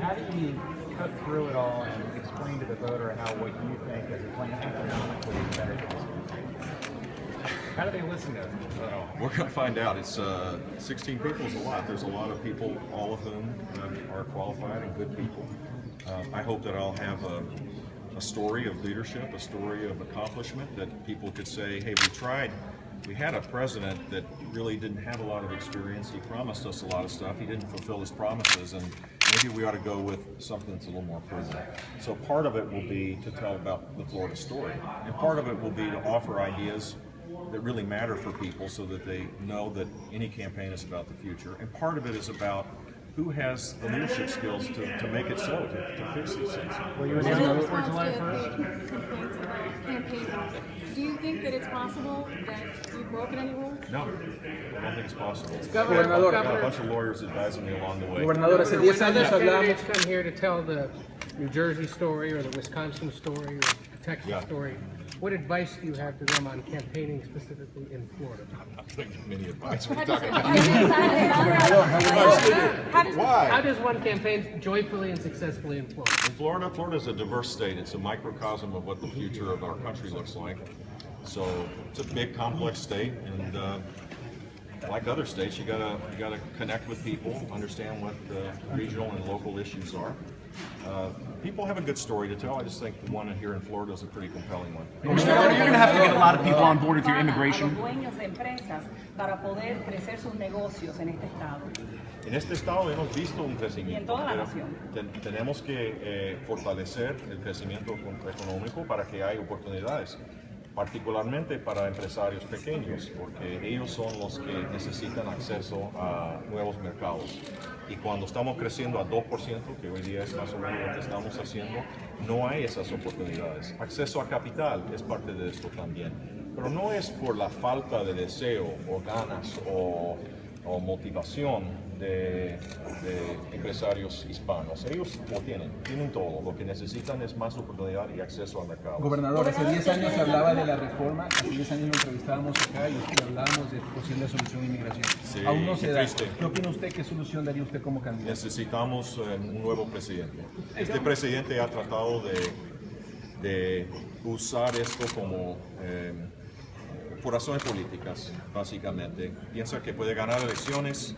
how do you cut through it all and explain to the voter how what you think is a plan economically is better for this country? How do they listen to it? We're going to find out. It's 16 people is a lot. There's a lot of people, all of whom are qualified and good people. I hope that I'll have a story of leadership, a story of accomplishment that people could say, hey, we tried. We had a president that really didn't have a lot of experience. He promised us a lot of stuff. He didn't fulfill his promises, and maybe we ought to go with something that's a little more proven. So part of it will be to tell about the Florida story, and part of it will be to offer ideas that really matter for people so that they know that any campaign is about the future. And part of it is about who has the leadership skills to make it so, to fix these things. Well, you announce that before July 1st? Do you think that it's possible that you've broken any rules? No, I don't think it's possible. Gobernador, I've got a bunch of lawyers advising me along the way. Gobernador, hace 10 años hablamos. Come here to tell the New Jersey story or the Wisconsin story or the Texas story. What advice do you have to them on campaigning specifically in Florida? I'm not going to give any advice. Why? How does one campaign joyfully and successfully in Florida? In Florida is a diverse state. It's a microcosm of what the future of our country looks like. So it's a big, complex state, and like other states, you gotta connect with people, understand what the regional and local issues are. People have a good story to tell. I just think the one here in Florida is a pretty compelling one. You're going to have to get a lot of people on board with your immigration. En este estado hemos visto un crecimiento, pero tenemos que fortalecer el crecimiento económico para que haya oportunidades, particularmente para empresarios pequeños, porque ellos son los que necesitan acceso a nuevos mercados. Y cuando estamos creciendo a 2%, que hoy día es más o menos lo que estamos haciendo, no hay esas oportunidades. Acceso a capital es parte de esto también, pero no es por la falta de deseo o ganas o motivación de empresarios hispanos. Ellos lo tienen todo. Lo que necesitan es más oportunidad y acceso al mercado. Gobernador, hace 10 años se hablaba de la reforma, hace 10 años lo entrevistábamos acá y hablábamos de posible solución de inmigración. Sí, aún no se da. triste. ¿Qué opina usted? ¿Qué solución daría usted como candidato? Necesitamos un nuevo presidente. Este presidente ha tratado de usar esto como por razones políticas, básicamente. Piensa que puede ganar elecciones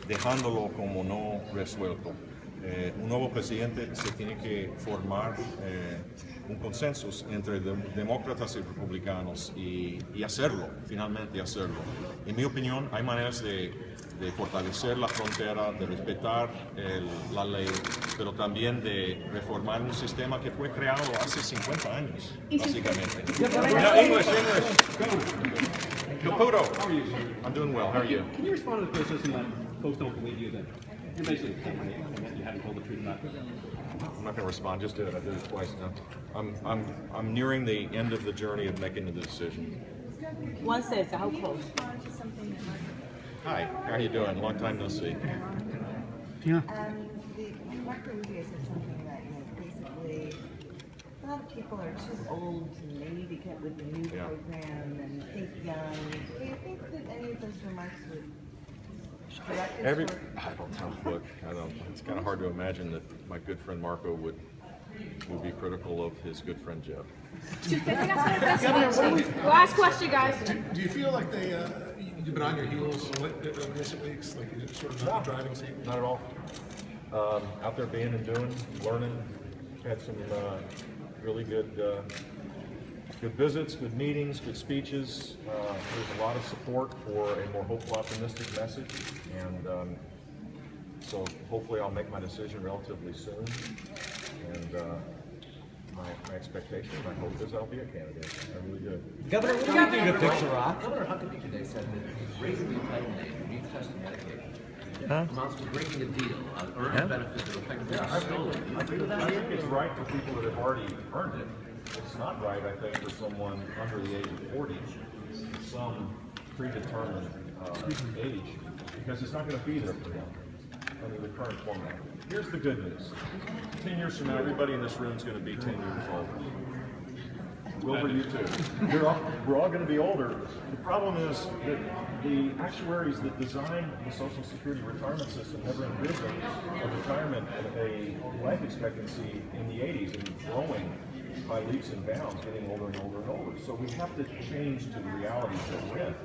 dejándolo como no resuelto. Un nuevo presidente se tiene que formar un consenso entre demócratas y republicanos y hacerlo, finalmente hacerlo. En mi opinión, hay maneras de fortalecer la frontera, de respetar la ley, pero también de reformar un sistema que fue creado hace 50 años, básicamente. English. Caputo. I'm doing well. How are you? Can you respond to the criticism that folks don't believe you, that you're basically a candidate and that you haven't told the truth about it? I'm not going to respond. Just did it. I did it twice now. I'm nearing the end of the journey of making the decision. One says, how close? Hi. How are you doing? Long time no see. The Marco Rubio said something that basically a lot of people are too old to maybe get with the new program and think young. Do you think that any of those remarks would direct us? I don't know. Look, it's kind of hard to imagine that my good friend Marco would be critical of his good friend Jeb. Last question, guys. Do you feel like you've been on your heels in recent weeks, like you're sort of not driving seat? Not at all. Out there being and doing, learning. Had some really good visits, good meetings, good speeches. There's a lot of support for a more hopeful, optimistic message, and so hopefully I'll make my decision relatively soon. And my expectation, my hope is I'll be a candidate. I really do. Governor, what do you do to fix Iraq? Governor Huckabee today said that raising the entitlement age for youth testing medication amounts to breaking a deal on earned benefits that effectively are stolen. I think it's right for people that have already earned it. It's not right, I think, for someone under the age of 40, some predetermined age, because it's not going to be there for them under the current format. Here's the good news. 10 years from now, everybody in this room is going to be 10 years old. Wilbur, you too. We're all going to be older. The problem is that the actuaries that designed the Social Security retirement system never envisioned a retirement at a life expectancy in the 80s and growing by leaps and bounds, getting older and older and older. So we have to change to the realities that we're in.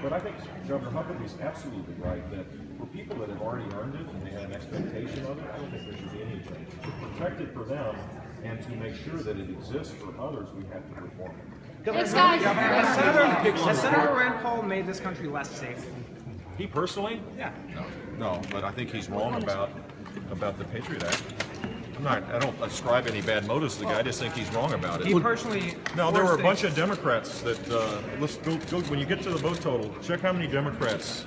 But I think Governor Huckabee is absolutely right that for people that have already earned it and they have an expectation of it, I don't think there should be any change. To protect it for them and to make sure that it exists for others, we have to reform it. Thanks, guys. Has Senator Rand Paul made this country less safe? He personally? Yeah. No, but I think he's wrong about the Patriot Act. I don't ascribe any bad motives to the guy. I just think he's wrong about it. He personally. No, there were a bunch of Democrats that. Let's go. When you get to the vote total, check how many Democrats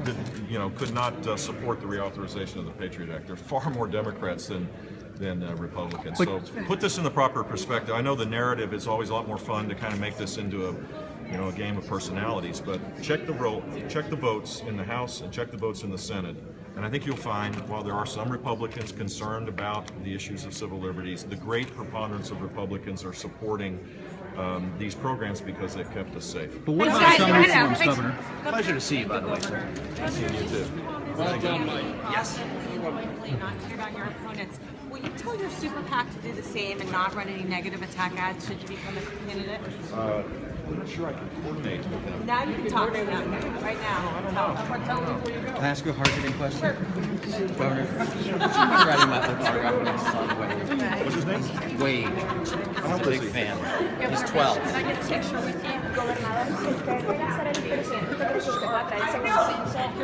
could not support the reauthorization of the Patriot Act. There are far more Democrats than Republicans. So put this in the proper perspective. I know the narrative is always a lot more fun to kind of make this into a game of personalities, but check the votes in the House and check the votes in the Senate. And I think you'll find, while there are some Republicans concerned about the issues of civil liberties, the great preponderance of Republicans are supporting these programs because they've kept us safe. But what about some reforms, Governor? Pleasure to see you, by the way, sir. Nice seeing you too. Well done, Mike. Yes. Not to hear about your opponents. Will you tell your super PAC to do the same and not run any negative attack ads should you become a candidate? I'm not sure I can coordinate with them. Now you can talk to them right now. Can I ask you a hard-hitting question? Governor, I'm writing my autograph on his son, Wade. What's his name? Wade. I'm a big fan. He's 12. Can I get a picture with you? Gobernador, si usted fuera a ser el presidente, pero si usted va a traer ese consenso,